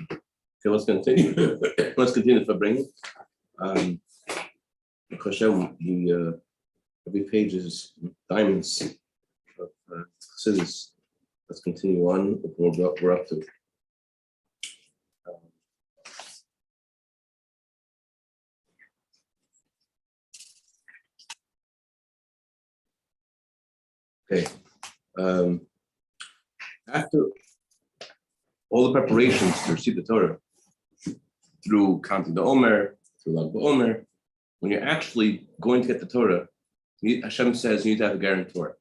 Okay, let's continue. Let's continue the Farbrengen. Every page is diamonds of scissors. Let's continue on with what we're up to. Okay. After all the preparations to receive the Torah, through counting the Omer, through Lag BaOmer, when you're actually going to get the Torah, Hashem says you need to have a guarantor.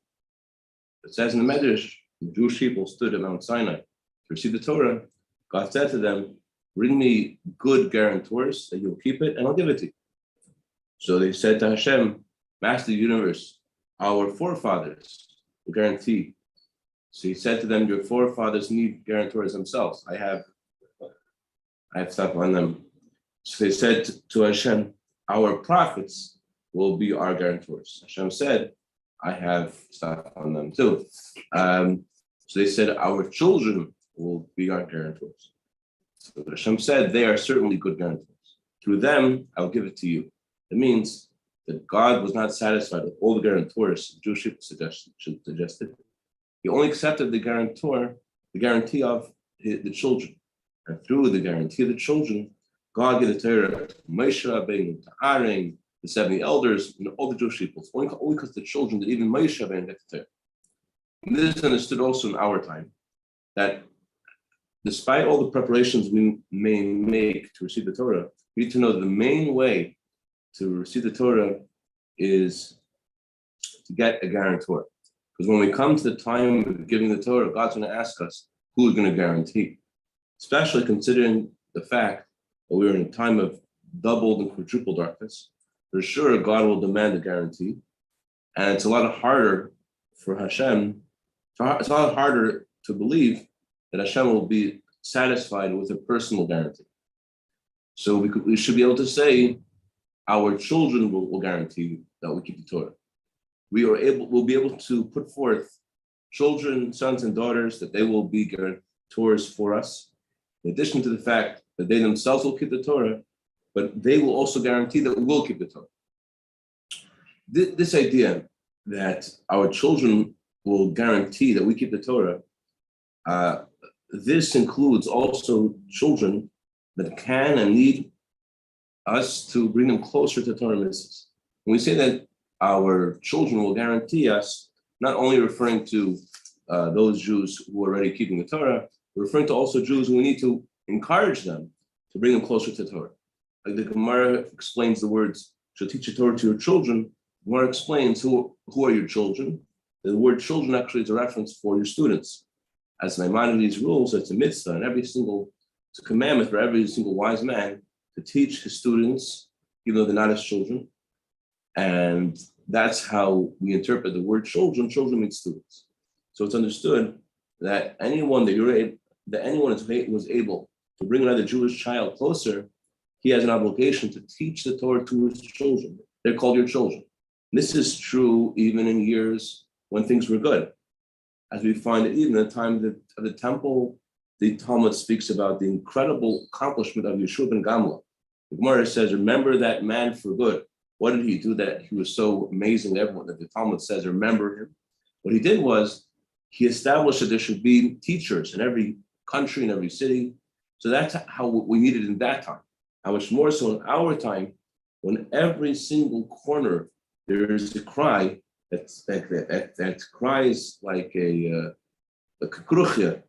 It says in the Medrash, the Jewish people stood at Mount Sinai to receive the Torah. God said to them, bring me good guarantors that you'll keep it and I'll give it to you. So they said to Hashem, Master of the universe, our forefathers will guarantee. So he said to them, your forefathers need guarantors themselves. I have stuff on them. So they said to Hashem, our prophets will be our guarantors. Hashem said, I have stuff on them too. So they said, our children will be our guarantors. So Hashem said, they are certainly good guarantors. Through them, I'll give it to you. It means that God was not satisfied with all the guarantors the Jewish people suggested. He only accepted the guarantee of the children. And through the guarantee of the children, God gave the Torah to Moshe Rabbeinu, to Aaron, the 70 elders, and all the Jewish people. Only because the children that even Moshe Rabbeinu got the Torah. And this is understood also in our time, that despite all the preparations we may make to receive the Torah, we need to know the main way to receive the Torah is to get a guarantor. Because when we come to the time of giving the Torah, God's going to ask us who is going to guarantee. Especially considering the fact that we're in a time of doubled and quadrupled darkness. For sure, God will demand a guarantee. And it's a lot harder for Hashem, it's a lot harder to believe that Hashem will be satisfied with a personal guarantee. So we should be able to say, our children will guarantee that we keep the Torah. We'll be able to put forth children, sons and daughters, that they will be guarantors for us. In addition to the fact that they themselves will keep the Torah, but they will also guarantee that we will keep the Torah. This idea that our children will guarantee that we keep the Torah, this includes also children that can and need us to bring them closer to Torah mitzvahs. When we say that our children will guarantee us, not only referring to those Jews who are already keeping the Torah, we're referring to also Jews who we need to encourage them to bring them closer to Torah. Like the Gemara explains the words, "Shall teach the Torah to your children." The Gemara explains who are your children. The word children actually is a reference for your students. As Maimonides rules, it's a mitzvah, and it's a commandment for every single wise man to teach his students, even though they're not his children. And that's how we interpret the word children. Children means students. So it's understood that anyone was able to bring another Jewish child closer, he has an obligation to teach the Torah to his children. They're called your children. This is true even in years when things were good. As we find that even at the time of the temple, the Talmud speaks about the incredible accomplishment of Yeshua ben Gamla. The Gemara says, remember that man for good. What did he do that he was so amazing to everyone that the Talmud says, remember him? What he did was, he established that there should be teachers in every country, in every city. So that's how we needed in that time. How much more so in our time, when every single corner there is a cry that cries like a kruchya.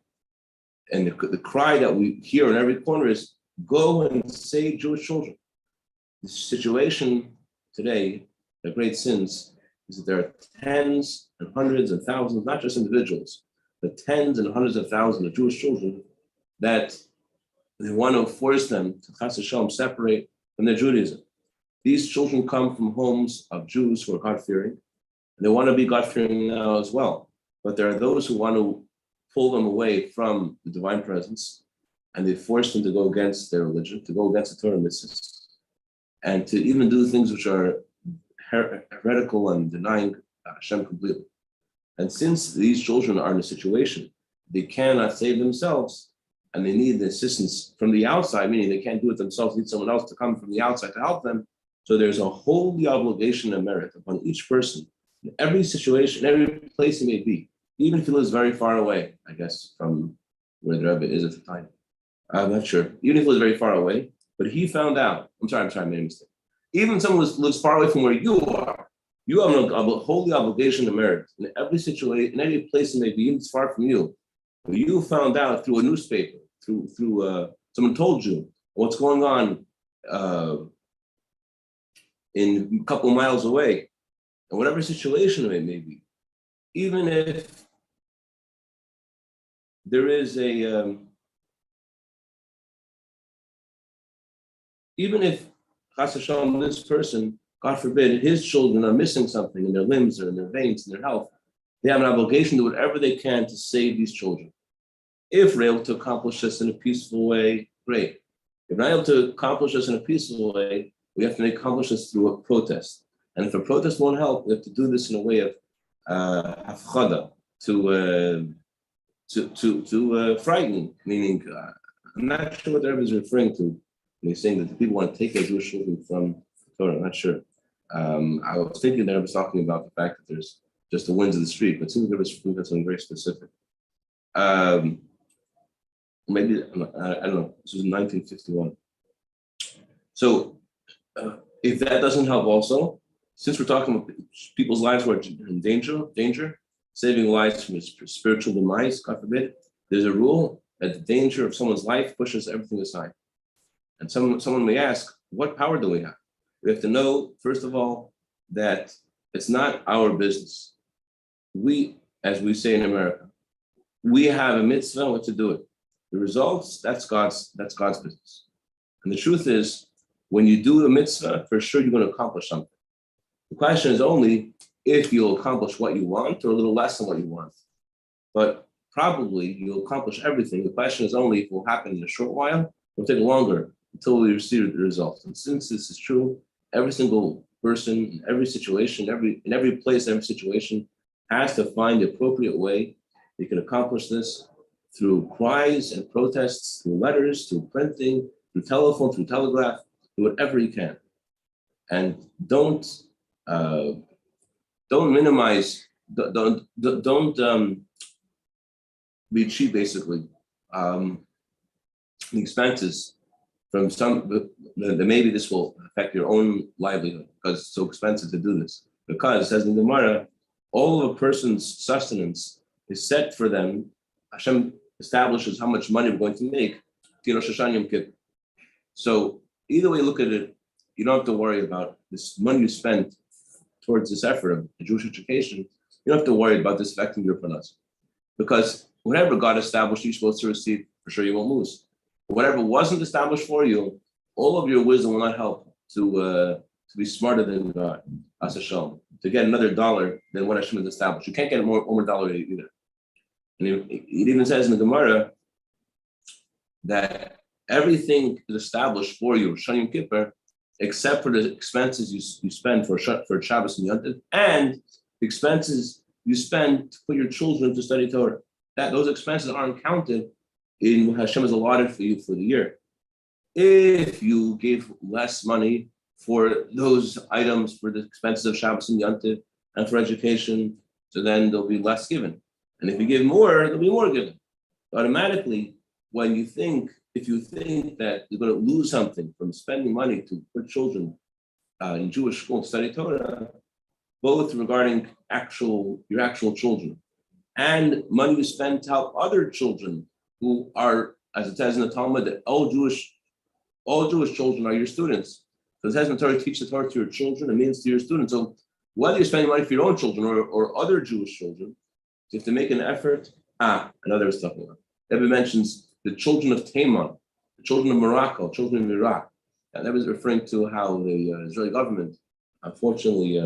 And the cry that we hear in every corner is, go and save Jewish children. The situation today, the great sins, is that there are tens and hundreds and thousands, not just individuals, but tens and hundreds of thousands of Jewish children that they want to force them to Chas Hashem separate from their Judaism. These children come from homes of Jews who are God-fearing, and they want to be God-fearing now as well. But there are those who want to pull them away from the divine presence, and they force them to go against their religion, to go against the Torah mitzvahs, and to even do things which are heretical and denying Hashem completely. And since these children are in a situation they cannot save themselves, and they need the assistance from the outside, meaning they can't do it themselves, need someone else to come from the outside to help them. So there's a holy obligation and merit upon each person, in every situation, every place he may be, even if he lives very far away, I guess, from where the Rebbe is at the time. I'm not sure. Even if he lives very far away, but he found out, I'm sorry, I made a mistake. Even if someone lives far away from where you are, you have a holy obligation to merit in every situation, in any place it may be, even if it's far from you. But you found out through a newspaper, through someone told you what's going on in a couple miles away, and whatever situation it may be, even if there is even if Chas v'Shalom, this person, God forbid, his children are missing something in their limbs or in their veins, in their health, they have an obligation to do whatever they can to save these children. If we're able to accomplish this in a peaceful way, great. If we're not able to accomplish this in a peaceful way, we have to accomplish this through a protest. And if a protest won't help, we have to do this in a way of hafchada, to frighten, meaning I'm not sure what the Rebbe is referring to when he's saying that the people want to take their Jewish children from Torah. I'm not sure. I was thinking that I was talking about the fact that there's just the winds of the street, but it seems like it was referring to something very specific. Maybe, I don't know, this was in 1951. So if that doesn't help also, since we're talking about people's lives who are in danger, saving lives from spiritual demise, God forbid, there's a rule that the danger of someone's life pushes everything aside. And someone may ask, what power do we have? We have to know, first of all, that it's not our business. We, as we say in America, we have a mitzvah what to do it. The results, that's God's business. And the truth is, when you do a mitzvah, for sure you're going to accomplish something. The question is only if you'll accomplish what you want or a little less than what you want. But probably you'll accomplish everything. The question is only if it will happen in a short while, it will take longer until we receive the results. And since this is true, every single person, in every situation, in every place, every situation, has to find the appropriate way they can accomplish this through cries and protests, through letters, through printing, through telephone, through telegraph, do whatever you can. And don't minimize, don't be cheap, basically. The expenses from that maybe this will affect your own livelihood because it's so expensive to do this. Because, it says in the Gemara, all of a person's sustenance is set for them. Hashem establishes how much money we're going to make. So either way you look at it, you don't have to worry about this money you spend towards this effort of Jewish education. You don't have to worry about this affecting your panas. Because whatever God established you're supposed to receive, for sure you won't lose. Whatever wasn't established for you, all of your wisdom will not help to be smarter than God, as Hashem, to get another dollar than what Hashem has established. You can't get one more dollar either. And it even says in the Gemara that everything is established for you, Shani Yom Kippur, except for the expenses you spend for Shabbos and Yontif, and the expenses you spend to put your children to study Torah. Those expenses aren't counted in what Hashem has allotted for you for the year. If you give less money for those items, for the expenses of Shabbos and Yontif, and for education, so then there'll be less given. And if you give more, there'll be more given. Automatically, if you think that you're going to lose something from spending money to put children in Jewish school to study Torah, both regarding your actual children and money you spend to help other children who are, as it says in the Talmud, that all Jewish children are your students. So it says in the Torah, teach the Torah to your children, it means to your students. So whether you're spending money for your own children or other Jewish children, you have to make an effort. Another stuff. Rebbe mentions the children of Taman, the children of Morocco, children of Iraq. And that was referring to how the Israeli government, unfortunately,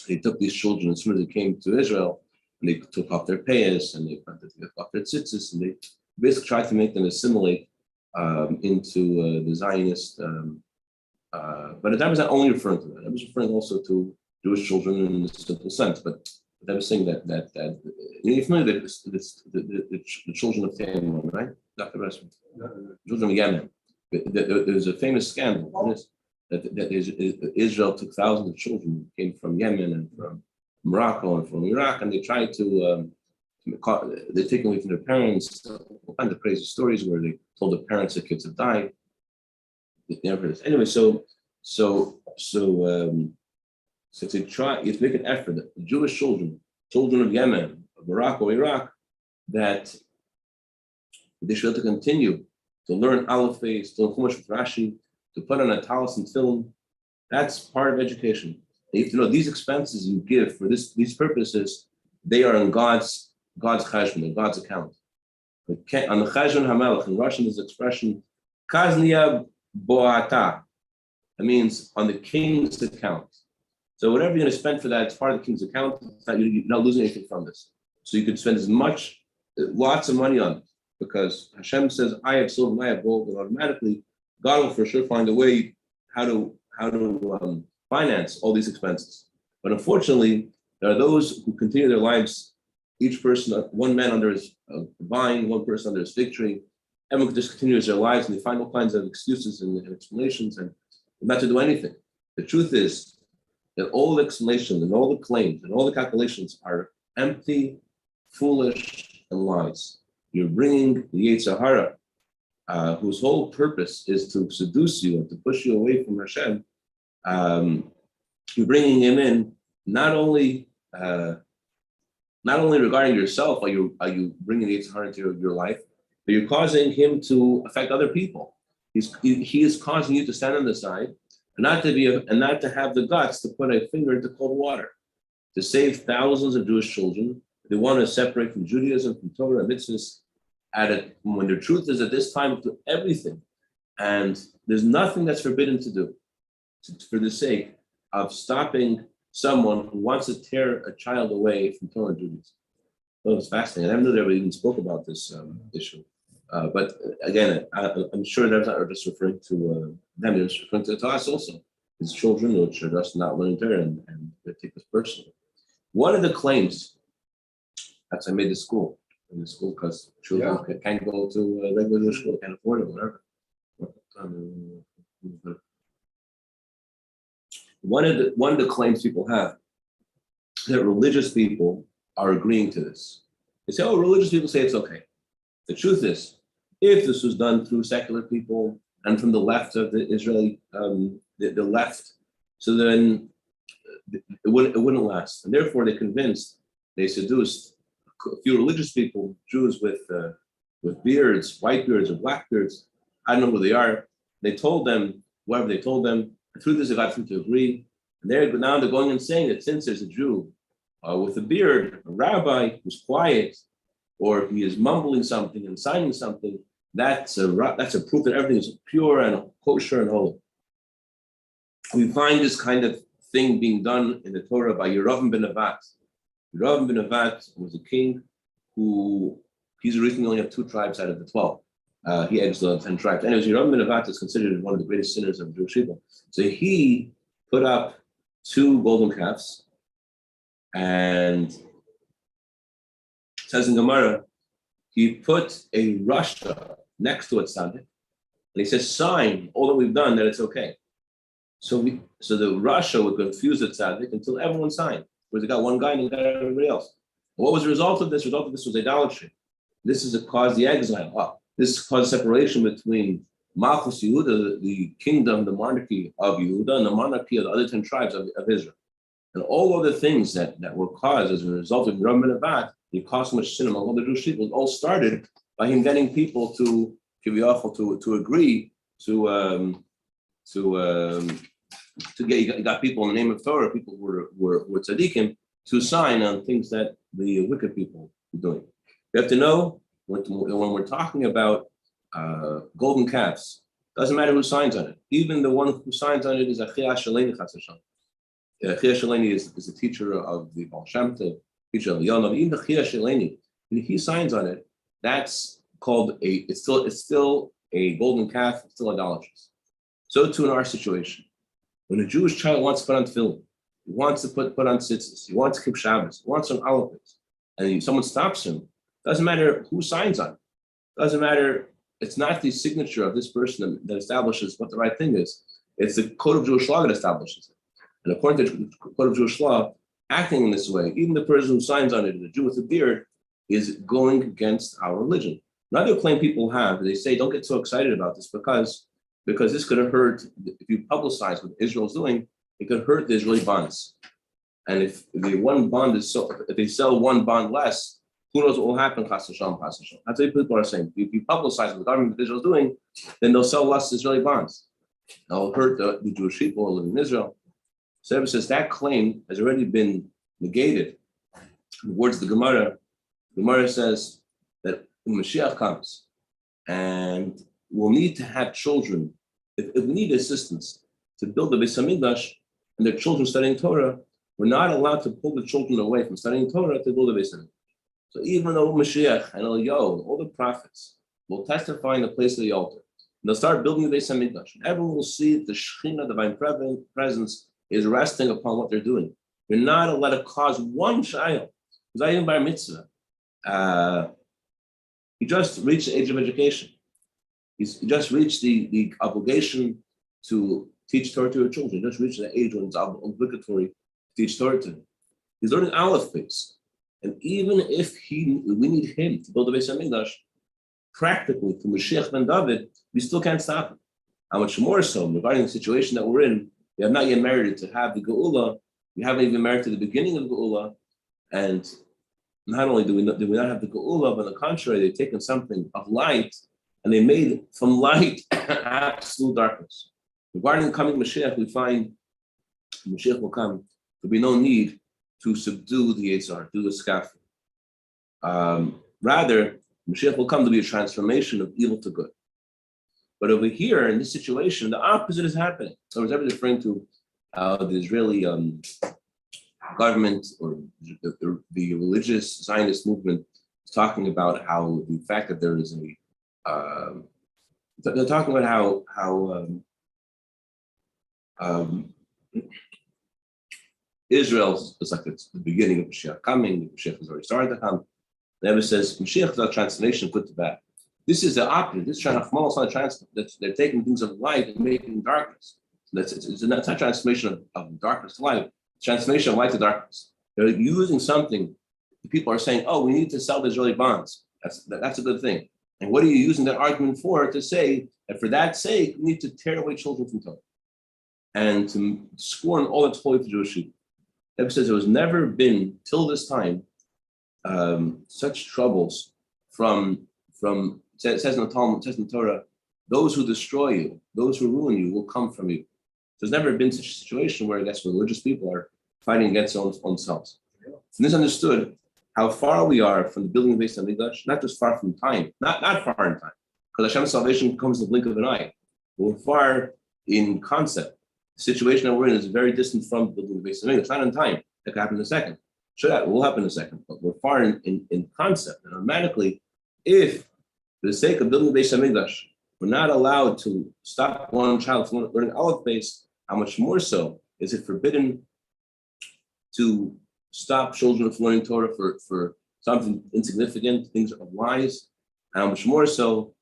they took these children as soon as they came to Israel, and they took off their payas and they took off their tzitzis, and they basically tried to make them assimilate into the Zionist. But that was not only referring to that; it was referring also to Jewish children in a simple sense. But that was saying that you're familiar with the children of Taman, right? Dr. Russell, children of Yemen. There's a famous scandal that Israel took thousands of children who came from Yemen and from Morocco and from Iraq, and they tried to, they're taken away from their parents, all kinds of crazy stories where they told the parents the kids have died. Anyway, so to try, you have to make an effort that the Jewish children of Yemen, of Morocco, Iraq, that they should have to continue to learn Aleph Beis, to learn Chumash with Rashi, to put on a talis and film. That's part of education. You have to know these expenses you give for these purposes, they are in God's cheshbon, in God's account. On the cheshbon hamelech, in Russian, there's the expression kaznia boata. That means on the king's account. So whatever you're going to spend for that, it's part of the king's account. You're not losing anything from this. So you could spend lots of money on it, because Hashem says, "I have silver and I have gold," and automatically God will for sure find a way how to finance all these expenses. But unfortunately, there are those who continue their lives, each person, one man under his vine, one person under his fig tree. Everyone just continues their lives, and they find all kinds of excuses and explanations and not to do anything. The truth is that all the explanations and all the claims and all the calculations are empty, foolish, and lies. You're bringing the Yetzer Hara, whose whole purpose is to seduce you and to push you away from Hashem. You're bringing him in not only regarding yourself are you bringing the Yetzer Hara into your life, but you're causing him to affect other people. He is causing you to stand on the side and not to have the guts to put a finger into cold water, to save thousands of Jewish children. They want to separate from Judaism, from Torah, and mitzvahs, when the truth is at this time to everything, and there's nothing that's forbidden to do for the sake of stopping someone who wants to tear a child away from Torah and Judaism. So it's fascinating. I never knew they ever even spoke about this issue. But again, I'm sure they're not just referring to them, they're referring to us also, as children which are just not learning Torah and they take this personally. One of the claims, that's I made the school, in the school because children can't go to regular school, can't afford it, whatever. One of the claims people have that religious people are agreeing to this. They say, religious people say it's okay. The truth is, if this was done through secular people and from the left of the Israeli, the left, so then it wouldn't last. And therefore, they seduced a few religious people, Jews with beards, white beards or black beards. I don't know who they are. They told them, whoever they told them, through this they got them to agree. And now they're going and saying that since there's a Jew with a beard, a rabbi who's quiet, or he is mumbling something and signing something, that's a proof that everything is pure and kosher and holy. We find this kind of thing being done in the Torah by Yeravim ben Nevat. Yeravim ben Nevat was a king who, he's originally only had 2 tribes out of the 12. He exiled 10 tribes. Anyways, Yeravim ben Nevat is considered one of the greatest sinners of Jewish people. So he put up 2 golden calves, and it says in Gemara, he put a Rasha next to a tzaddik, and he says, sign all that we've done that it's okay. So the Rasha would confuse the tzaddik until everyone signed, whereas they got one guy and they got everybody else. And what was the result of this? The result of this was idolatry. This is caused the exile. This caused separation between Malchus Yehuda, the kingdom, the monarchy of Yehuda, and the monarchy of the other 10 tribes of Israel. And all other things that were caused as a result of Yeravim ben Nevat, it caused so much sin among all the Jewish people. It all started by him getting people to agree to get. He got people in the name of Torah, people who were tzaddikim, to sign on things that the wicked people were doing. You have to know when we're talking about golden calves, doesn't matter who signs on it. Even the one who signs on it is a Chia Shaleni Chas Hashem. Chia Shaleni is the teacher of the Baal Shem Tov, teacher of the Yonah. Even the Chia Shaleni, when he signs on it, that's called it's still a golden calf, it's still idolatrous. So too in our situation. When a Jewish child wants to put on tefillin, he wants to put on tzitzis, he wants to keep Shabbos, he wants some Aleph, and someone stops him, doesn't matter who signs on it. Doesn't matter. It's not the signature of this person that establishes what the right thing is. It's the code of Jewish law that establishes it. And according to the code of Jewish law, acting in this way, even the person who signs on it, the Jew with a beard, is going against our religion. Another claim people have, they say, don't get so excited about this because this could hurt, if you publicize what Israel's doing, it could hurt the Israeli bonds. And if the one bond is if they sell one bond less, who knows what will happen, chas v'shalom, chas v'shalom. That's what people are saying. If you publicize what the government of Israel is doing, then they'll sell less Israeli bonds. That'll hurt the Jewish people who live in Israel. So Rebbe says that claim has already been negated. In the words of the Gemara says that when Mashiach comes and we'll need to have children, if we need assistance to build the Beis Hamikdash and their children studying Torah, we're not allowed to pull the children away from studying Torah to build the Beis Hamikdash. So even though Mashiach and Eliyahu, all the prophets, will testify in the place of the altar, and they'll start building the Beis Hamikdash, and everyone will see the Shekhinah, divine presence, is resting upon what they're doing. You're not allowed to cause one child, who's not even bar mitzvah. He just reached the age of education. He just reached the obligation to teach Torah to your children. He just reached the age when it's obligatory to teach Torah to them. He's learning Aleph base. And even if we need him to build the Beis Hamikdash, practically through Mashiach ben David, we still can't stop him. How much more so regarding the situation that we're in? We have not yet merited to have the Geula. We haven't even merited the beginning of Geula. And not only do we not have the Geula, but on the contrary, they've taken something of light and they made from light absolute darkness. Regarding the coming Mashiach, we find Mashiach will come. There'll be no need to subdue the Yitzhar, do the scaffold. Rather, Mashiach will come to be a transformation of evil to good. But over here, in this situation, the opposite is happening. So I was referring to the Israeli government or the religious Zionist movement is talking about how the fact that there is they're talking about how Israel is like it's the beginning of Mashiach coming. Mashiach has already started to come. The Rebbe says Mashiach is a transformation of good to bad. This is the opposite. This Chachmal is not a transformation. They're taking things of light and making darkness. So it's not a transformation of darkness to light. It's transformation of light to darkness. They're using something. The people are saying, "Oh, we need to sell the Israeli bonds. That's a good thing." And what are you using that argument for? To say that for that sake, we need to tear away children from Torah and to scorn all that's holy to Jewish people. Rebbe says there was never been till this time such troubles from it says in the Talmud, it says in the Torah, those who destroy you, those who ruin you will come from you. There's never been such a situation where I guess religious people are fighting against their own selves. And this understood how far we are from the building of Beis Hamikdash, not just far from time, not far in time, because Hashem's salvation comes in the blink of an eye. We're far in concept. The situation that we're in is very distant from building the Beis Hamikdash. It's not in time. That could happen in a second. Sure, that will happen in a second, but we're far in concept. And automatically, if for the sake of building the Beis Hamikdash, we're not allowed to stop one child from learning Aleph base, how much more so is it forbidden to stop children from learning Torah for something insignificant, things of lies, how much more so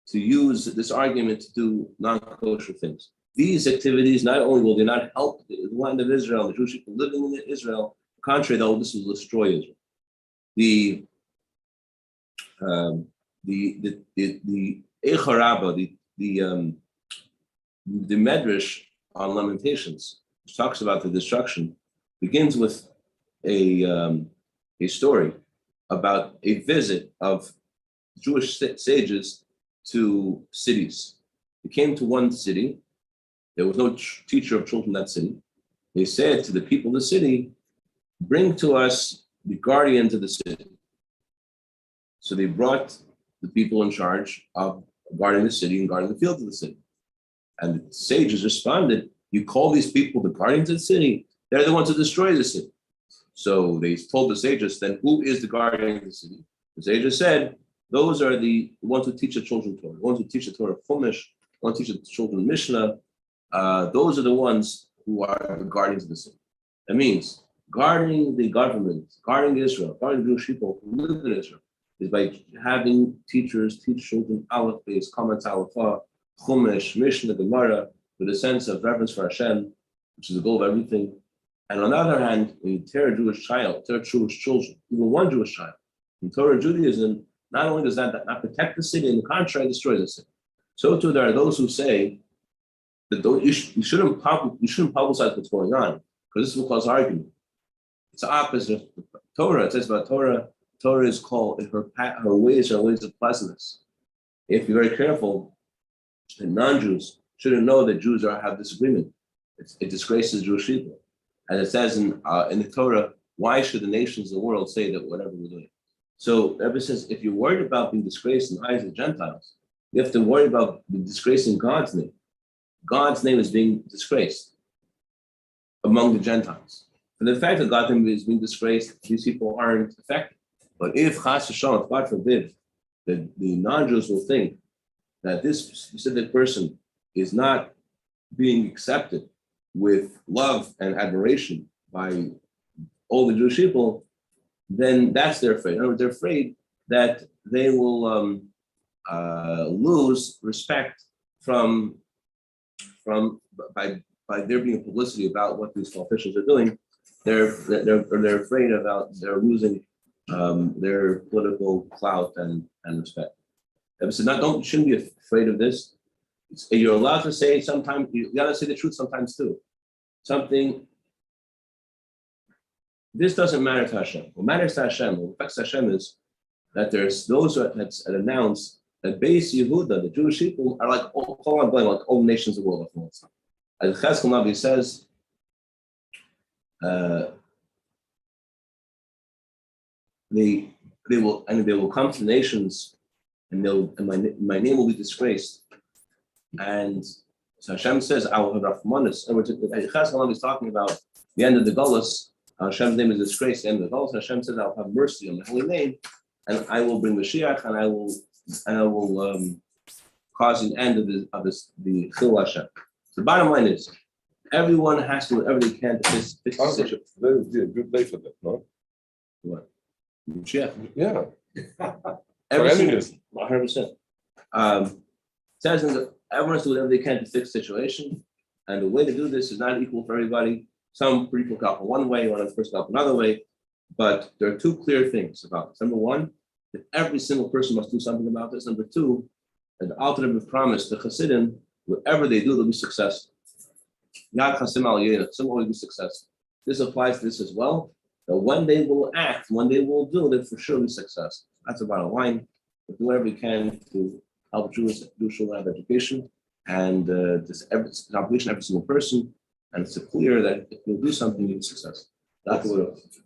to use this argument to do non-kosher things. These activities, not only will they not help the land of Israel, the Jewish people living in Israel, contrary, though, this will destroy Israel. The Eicha Rabbah, the Medrash on Lamentations, which talks about the destruction, begins with a story about a visit of Jewish sages to cities. They came to one city. There was no teacher of children in that city. They said to the people of the city, "Bring to us the guardians of the city." So they brought the people in charge of guarding the city and guarding the fields of the city. And the sages responded, "You call these people the guardians of the city? They're the ones who destroy the city." So they told the sages, "Then who is the guardian of the city?" The sages said, "Those are the ones who teach the children Torah, the ones who teach the Torah Chumash, the ones who teach the children Mishnah. Those are the ones who are the guardians of the city." That means guarding the government, guarding Israel, guarding the Jewish people who live in Israel. is by having teachers teach children Aleph, Beis, comments, Aleph, Chumash, Mishnah, Gemara, with a sense of reverence for Hashem, which is the goal of everything. And on the other hand, when you tear a Jewish child, tear Jewish children, even one Jewish child, in Torah Judaism, not only does that not protect the city, in the contrary, it destroys the city. So too, there are those who say that you shouldn't publicize what's going on, because this will cause argument. It's the opposite of Torah. It says about Torah is called, her ways are ways of pleasantness. If you're very careful, and non-Jews shouldn't know that Jews have disagreement. It disgraces Jewish people. And it says in the Torah, why should the nations of the world say that whatever we're doing? So ever since, if you're worried about being disgraced in the eyes of the Gentiles, you have to worry about disgracing God's name. God's name is being disgraced among the Gentiles. And the fact that God's name is being disgraced, these people aren't affected. But if Chas v'Shalom, God forbid, that the non-Jews will think that this specific person is not being accepted with love and admiration by all the Jewish people, then that's their fate. In other words, they're afraid that they will lose respect by there being publicity about what these officials are doing. They're afraid about they're losing their political clout and respect. So shouldn't be afraid of this. You're allowed to say sometimes, you gotta say the truth sometimes too. This doesn't matter to Hashem. What matters to Hashem, what affects Hashem is that there's those that announce that Beis Yehuda, the Jewish people, are like all nations of the world. As Cheskel Navi says, they will come to the nations, and my name will be disgraced. And so Hashem says, I will have Rahmanis. And Cheskel Navi is talking about the end of the Golus. Hashem's name is disgraced. The end of the Golus. Hashem says, I'll have mercy on the holy name, and I will bring Mashiach, and I will cause an end of the Chil Hashem. So the bottom line is, everyone has to do whatever they can to fix the situation. There's a good day for that, no? What? Mashiach. Yeah. Every single 100%. Says that everyone has to do whatever they can to fix the situation, and the way to do this is not equal for everybody. Some people go one way, one person go another way, but there are two clear things about this. Number one, that every single person must do something about this. Number two, and the ultimate promise, the Hasidim, whatever they do, they'll be successful. Yad Chasim al Yedach, some will always be successful. This applies to this as well. That when they will act, when they will do, they'll for sure be successful. That's the bottom line. But do whatever we can to help Jews to have education, and this obligation every single person. And it's clear that if you do something, you'll be successful. That's what it is.